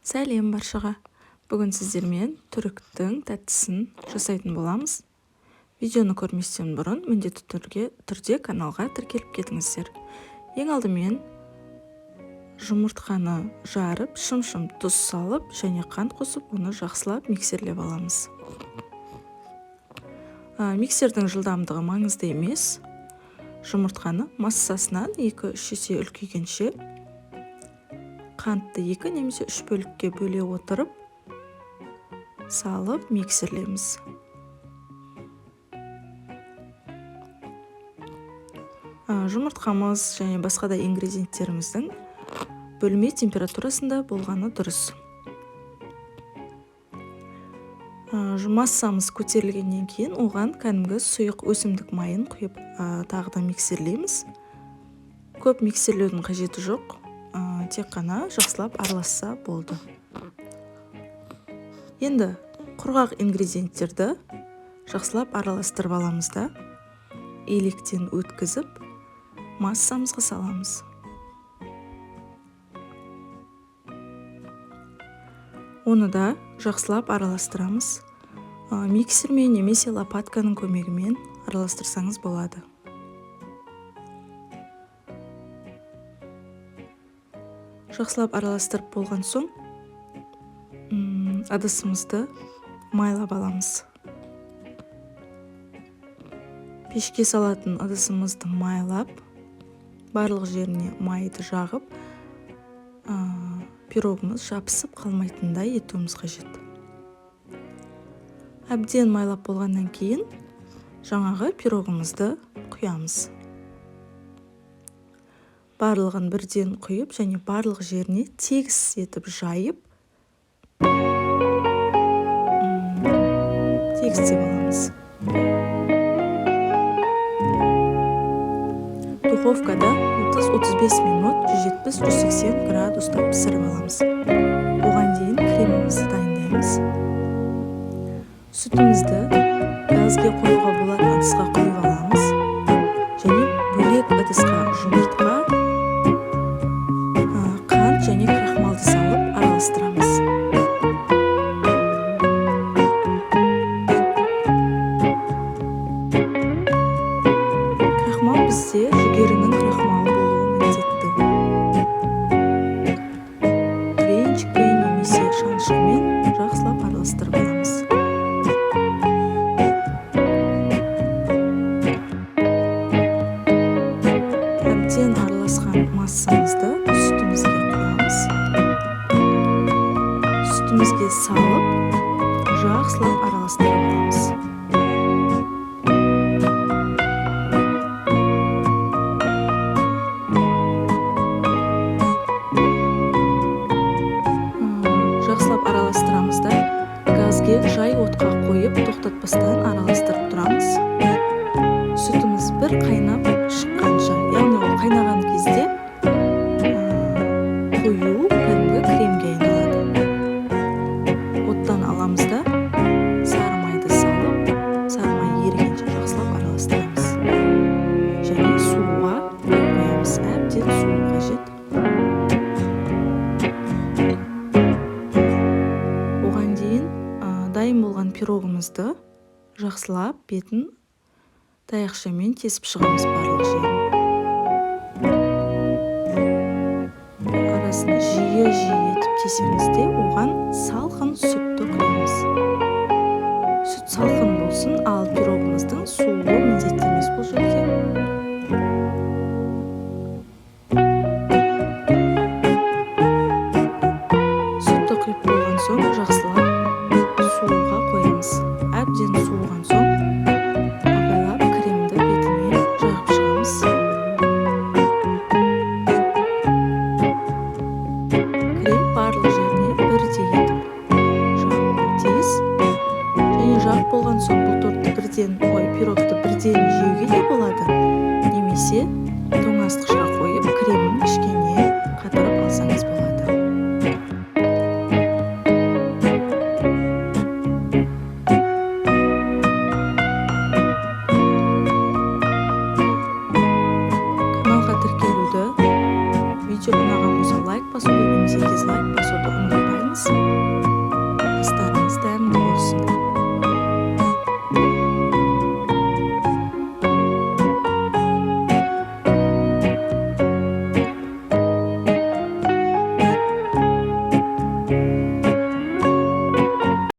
Сәлем баршаға. Бүгін сіздермен түріктің тәттісін жасайтын боламыз. Видеоны көрместен бұрын міндетті түрде каналға тіркеліп кетіңіздер. Ең алдымен жұмыртқаны жарып, шым-шым тұз салып және қант қосып, оны жақсылап миксерлеп аламыз. Миксердің жылдамдығы маңызды емес. Жұмыртқаны массасынан 2-3 есе үлкейгенше қантты 2 немесе 3 бөлікке бөле отырып салып миксерлейміз. Жұмыртқамыз және басқа да ингредиенттеріміздің бөлме температурасында болғаны дұрыс. Массамыз көтерілгеннен кейін оған кәдімгі сұйық өсімдік майын құйып тағы да миксерлейміз. Көп миксерлеудің қажеті жоқ. Тек қана жақсылап араласса болды. Енді құрғақ ингредиенттерді жақсылап араластырып аламыз да, електен өткізіп, массамызға саламыз. Оны да жақсылап араластырамыз. Миксермен немесе лопатканың көмегімен араластырсаңыз болады. Жақсылап араластырып болған соң, ыдысымызды майлап аламыз. Пешке салатын ыдысымызды майлап, барлық жеріне майды жағып, пирогымыз жабысып қалмайтындай етуіміз қажет. Әбден майлап болғаннан кейін жаңағы пирогымызды құямыз. Барлығын бірден құйып және барлық жеріне тегіс етіп жайып, тегістеп аламыз. Духовкада 30-35 минут 170-180 градуста пісіріп аламыз. Оған дейін кремімізді дайындаймыз. Сүтімізді газге қоюға болатын ыдысқа құйып аламыз. Және бөлек ыдысқа жұмыртқа, қант және крахмалды салып араластырамыз. Крахмал бізде жүгерінің крахмалы болуы міндетті. Венчикпен немесе шаншымен жақсылап араластырып аламыз. Әбден араласқан массамызды сүтімізге құямыз. Сүтімізге салып, жақсылап араластырып аламыз. Жақсылап араластырамыз да, газге жай отқа қойып, тоқтатпастан араластырып тұрамыз. Сүтіміз бір қайнап шыққанша, яғни ол қайнаған кезде қою кәдімгі кремге айналады. Оттан аламыз да, сары майды салып, сары май ерігенше жақсылап араластырамыз. Және суға қоямыз. Әбден су қажет. Оған дейін дайын болған пирогымызды жақсылап бетін таяқшамен тесіп шығамыз барлық жерін. Арасын жиі-жиі етіп тесеміз де, оған салқын сүтті құямыз. Сүт салқын болсын, ал пирогымыздың суы міндетті емес бұл жерде. Сүтті құйып болған соң жақсылап суға қоямыз. Әбден суыған соң жағып болған соң бұл тортты пирогты бірден жеуге де болады, немесе тоңазытқышқа қойып кремін кішкене қатырып алсаңыз болады. Каналға тіркелуді, видео ұнаған болса лайк басуды, немесе дизлайк басуды